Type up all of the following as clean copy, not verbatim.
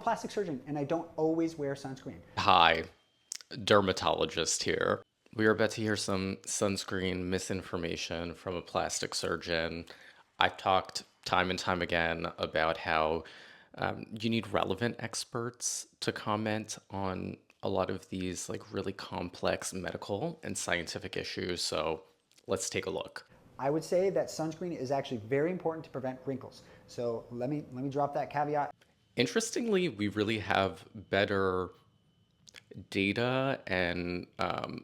a plastic surgeon and I don't always wear sunscreen. Hi, dermatologist here. We are about to hear some sunscreen misinformation from a plastic surgeon. I've talked time and time again about how you need relevant experts to comment on a lot of these like really complex medical and scientific issues. So let's take a look. I would say that sunscreen is actually very important to prevent wrinkles. So let me drop that caveat. Interestingly, we really have better data and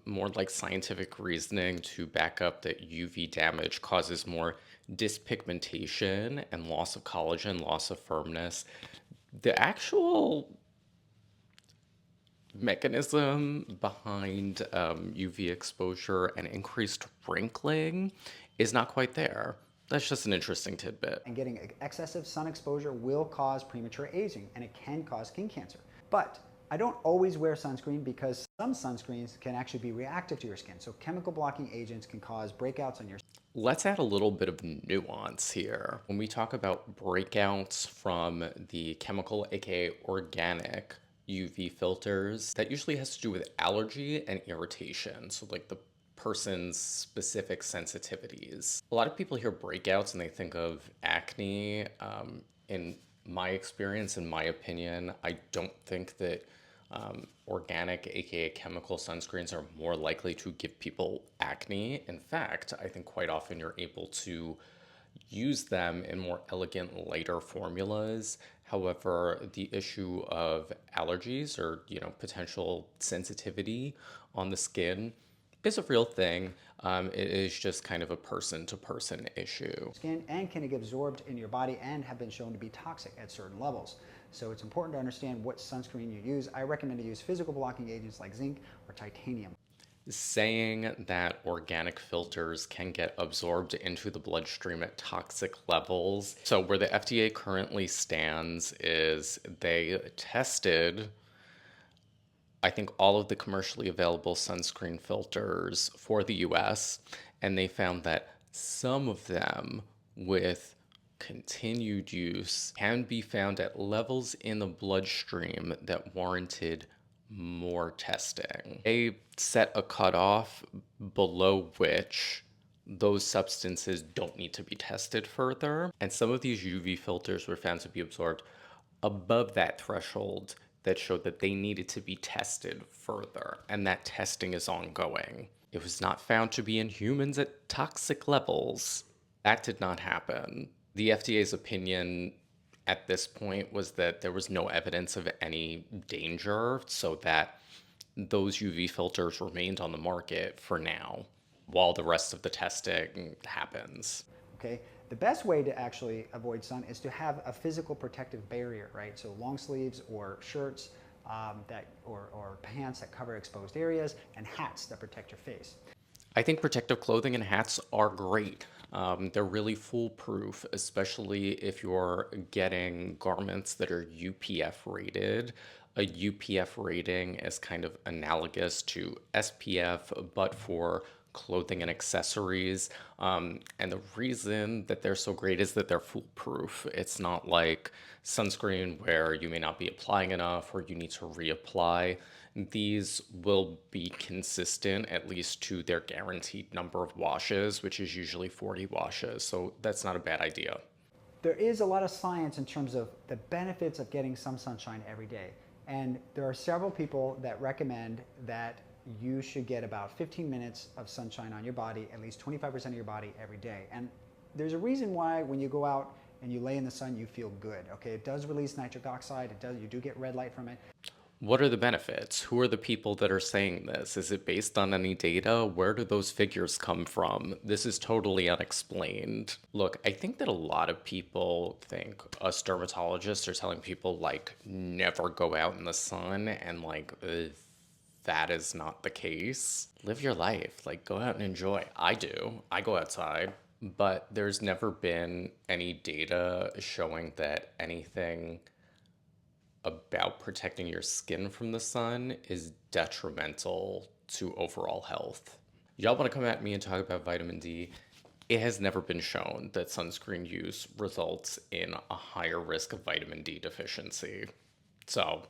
more like scientific reasoning to back up that UV damage causes more dyspigmentation and loss of collagen, loss of firmness. The actual mechanism behind UV exposure and increased wrinkling is not quite there. That's just an interesting tidbit. And getting excessive sun exposure will cause premature aging and it can cause skin cancer. But I don't always wear sunscreen because some sunscreens can actually be reactive to your skin. So chemical blocking agents can cause breakouts on your skin. Let's add a little bit of nuance here. When we talk about breakouts from the chemical, aka organic UV filters, that usually has to do with allergy and irritation. So, like the person's specific sensitivities. A lot of people hear breakouts and they think of acne. In my experience, in my opinion, I don't think that organic, aka chemical sunscreens, are more likely to give people acne. In fact, I think quite often you're able to use them in more elegant, lighter formulas. However, the issue of allergies or potential sensitivity on the skin is a real thing. It is just kind of a person to person issue. Skin and can get absorbed in your body and have been shown to be toxic at certain levels. So it's important to understand what sunscreen you use. I recommend to use physical blocking agents like zinc or titanium. Saying that organic filters can get absorbed into the bloodstream at toxic levels. So, where the FDA currently stands is they tested, I think, all of the commercially available sunscreen filters for the US, and they found that some of them with continued use can be found at levels in the bloodstream that warranted more testing. They set a cutoff below which those substances don't need to be tested further. And some of these UV filters were found to be absorbed above that threshold that showed that they needed to be tested further. And that testing is ongoing. It was not found to be in humans at toxic levels. That did not happen. The FDA's opinion at this point was that there was no evidence of any danger, so that those UV filters remained on the market for now while the rest of the testing happens. Okay, the best way to actually avoid sun is to have a physical protective barrier, right? So long sleeves or shirts or pants that cover exposed areas and hats that protect your face. I think protective clothing and hats are great. They're really foolproof, especially if you're getting garments that are UPF rated. A UPF rating is kind of analogous to SPF, but for clothing and accessories. And the reason that they're so great is that they're foolproof. It's not like sunscreen where you may not be applying enough or you need to reapply. These will be consistent at least to their guaranteed number of washes, which is usually 40 washes. So that's not a bad idea. There is a lot of science in terms of the benefits of getting some sunshine every day. And there are several people that recommend that you should get about 15 minutes of sunshine on your body, at least 25% of your body every day. And there's a reason why when you go out and you lay in the sun, you feel good. Okay, it does release nitric oxide. You do get red light from it. What are the benefits? Who are the people that are saying this? Is it based on any data? Where do those figures come from? This is totally unexplained. Look, I think that a lot of people think us dermatologists are telling people, like, never go out in the sun, and, like, that is not the case. Live your life. Like, go out and enjoy. I do. I go outside. But there's never been any data showing that anything about protecting your skin from the sun is detrimental to overall health. Y'all want to come at me and talk about vitamin D? It has never been shown that sunscreen use results in a higher risk of vitamin D deficiency. So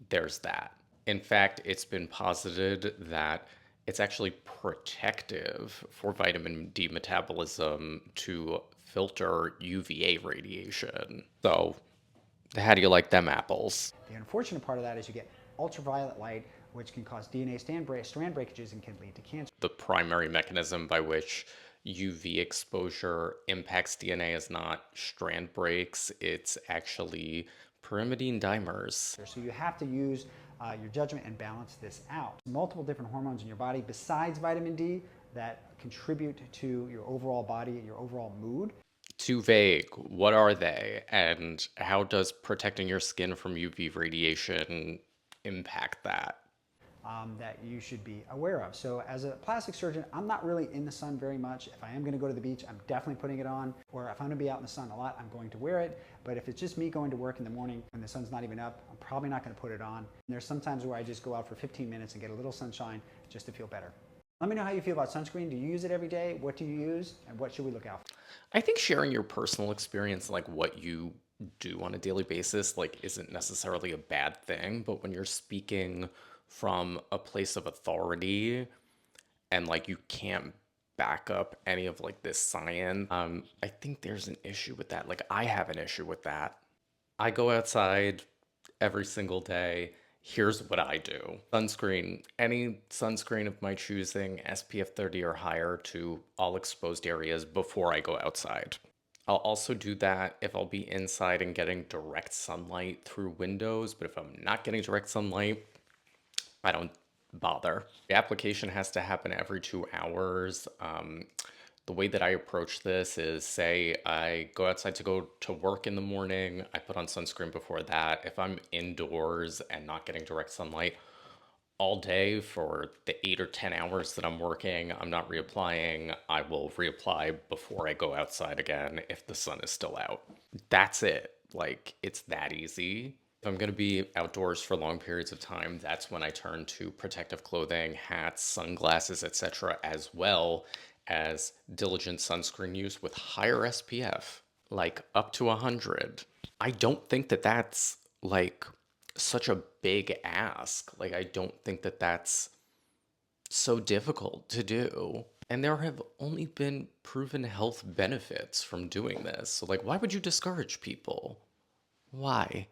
there's that. In fact, it's been posited that it's actually protective for vitamin D metabolism to filter UVA radiation. So, how do you like them apples? The unfortunate part of that is you get ultraviolet light, which can cause DNA strand breakages and can lead to cancer. The primary mechanism by which UV exposure impacts DNA is not strand breaks, it's actually pyrimidine dimers. So you have to use your judgment and balance this out. Multiple different hormones in your body besides vitamin D that contribute to your overall body, your overall mood. Too vague. What are they? And how does protecting your skin from UV radiation impact that? That you should be aware of. So as a plastic surgeon, I'm not really in the sun very much. If I am going to go to the beach, I'm definitely putting it on. Or if I'm going to be out in the sun a lot, I'm going to wear it. But if it's just me going to work in the morning when the sun's not even up, I'm probably not going to put it on. And there's some times where I just go out for 15 minutes and get a little sunshine just to feel better. Let me know how you feel about sunscreen. Do you use it every day? What do you use? And what should we look out for? I think sharing your personal experience, like what you do on a daily basis, like isn't necessarily a bad thing. But when you're speaking from a place of authority and like you can't back up any of like this science, I think there's an issue with that. Like I have an issue with that. I go outside every single day. Here's what I do. Sunscreen, any sunscreen of my choosing, SPF 30 or higher to all exposed areas before I go outside. I'll also do that if I'll be inside and getting direct sunlight through windows, but if I'm not getting direct sunlight, I don't bother. The application has to happen every 2 hours. The way that I approach this is say I go outside to go to work in the morning, I put on sunscreen before that. If I'm indoors and not getting direct sunlight all day for the 8 or 10 hours that I'm working, I'm not reapplying. I will reapply before I go outside again if the sun is still out. That's it. Like, it's that easy. If I'm going to be outdoors for long periods of time, that's when I turn to protective clothing, hats, sunglasses, etc., as well as diligent sunscreen use with higher SPF, like up to 100. I don't think that that's like such a big ask. Like, I don't think that that's so difficult to do. And there have only been proven health benefits from doing this. So, like, why would you discourage people? Why?